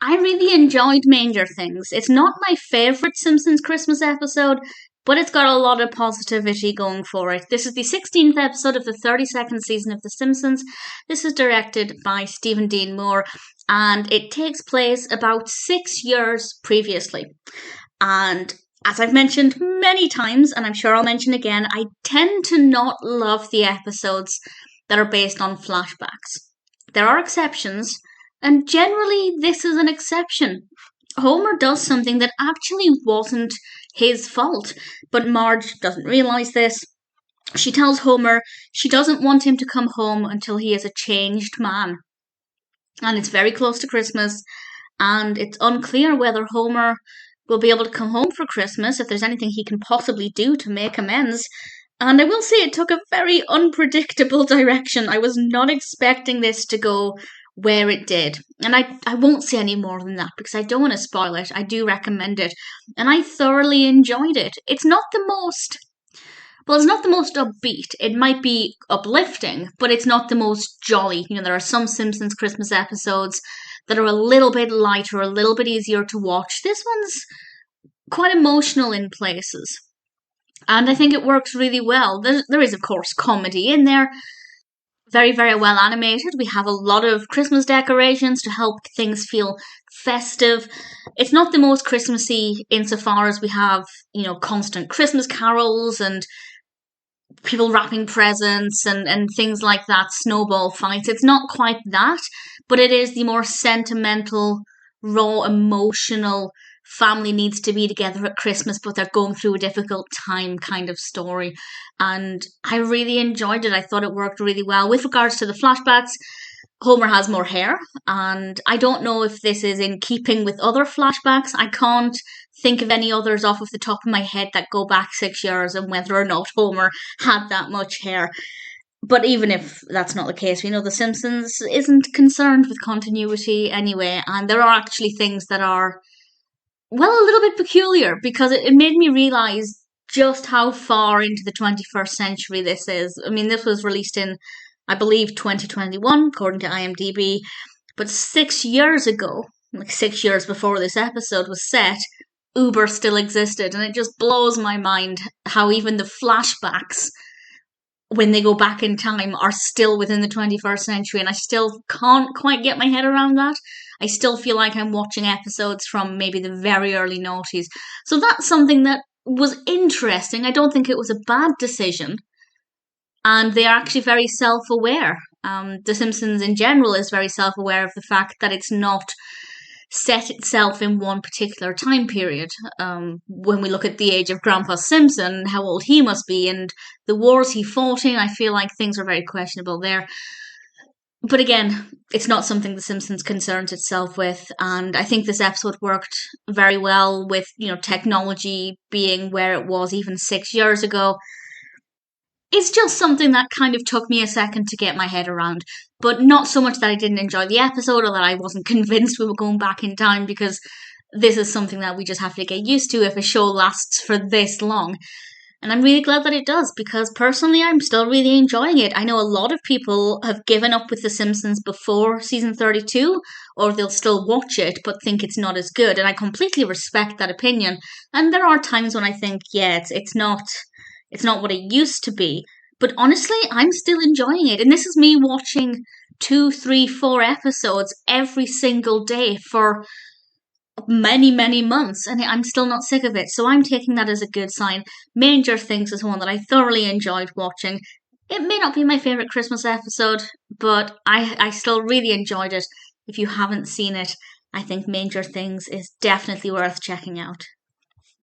I really enjoyed Manger Things. It's not my favourite Simpsons Christmas episode, but it's got a lot of positivity going for it. This is the 16th episode of the 32nd season of The Simpsons. This is directed by Stephen Dean Moore, and it takes place about 6 years previously. And as I've mentioned many times, and I'm sure I'll mention again, I tend to not love the episodes that are based on flashbacks. There are exceptions, and generally this is an exception. Homer does something that actually wasn't his fault, but Marge doesn't realise this. She tells Homer she doesn't want him to come home until he is a changed man. And it's very close to Christmas, and it's unclear whether Homer will be able to come home for Christmas, if there's anything he can possibly do to make amends. And I will say it took a very unpredictable direction. I was not expecting this to go where it did. And I won't say any more than that because I don't want to spoil it. I do recommend it. And I thoroughly enjoyed it. It's not the most upbeat. It might be uplifting, but it's not the most jolly. You know, there are some Simpsons Christmas episodes that are a little bit lighter, a little bit easier to watch. This one's quite emotional in places. And I think it works really well. There is, of course, comedy in there. Very, very well animated. We have a lot of Christmas decorations to help things feel festive. It's not the most Christmassy insofar as we have, constant Christmas carols and people wrapping presents and things like that, snowball fights. It's not quite that, but it is the more sentimental, raw, emotional, family needs to be together at Christmas, but they're going through a difficult time kind of story. And I really enjoyed it. I thought it worked really well. With regards to the flashbacks, Homer has more hair, and I don't know if this is in keeping with other flashbacks. I can't think of any others off of the top of my head that go back 6 years and whether or not Homer had that much hair. But even if that's not the case, we know The Simpsons isn't concerned with continuity anyway, and there are actually things that are, well, a little bit peculiar because it made me realise just how far into the 21st century this is. I mean, this was released in, I believe, 2021, according to IMDb. But 6 years ago, like 6 years before this episode was set, Uber still existed. And it just blows my mind how even the flashbacks, when they go back in time, are still within the 21st century. And I still can't quite get my head around that. I still feel like I'm watching episodes from maybe the very early noughties. So that's something that was interesting. I don't think it was a bad decision. And they are actually very self-aware. The Simpsons in general is very self-aware of the fact that it's not set itself in one particular time period. When we look at the age of Grandpa Simpson, how old he must be, and the wars he fought in, I feel like things are very questionable there. But again, it's not something The Simpsons concerns itself with, and I think this episode worked very well with, technology being where it was even 6 years ago. It's just something that kind of took me a second to get my head around, but not so much that I didn't enjoy the episode or that I wasn't convinced we were going back in time, because this is something that we just have to get used to if a show lasts for this long. And I'm really glad that it does, because personally I'm still really enjoying it. I know a lot of people have given up with The Simpsons before season 32, or they'll still watch it but think it's not as good, and I completely respect that opinion. And there are times when I think, yeah, it's not what it used to be. But honestly, I'm still enjoying it. And this is me watching 2, 3, 4 episodes every single day for many, many months, and I'm still not sick of it. So I'm taking that as a good sign. Manger Things is one that I thoroughly enjoyed watching. It may not be my favourite Christmas episode, but I still really enjoyed it. If you haven't seen it, I think Manger Things is definitely worth checking out.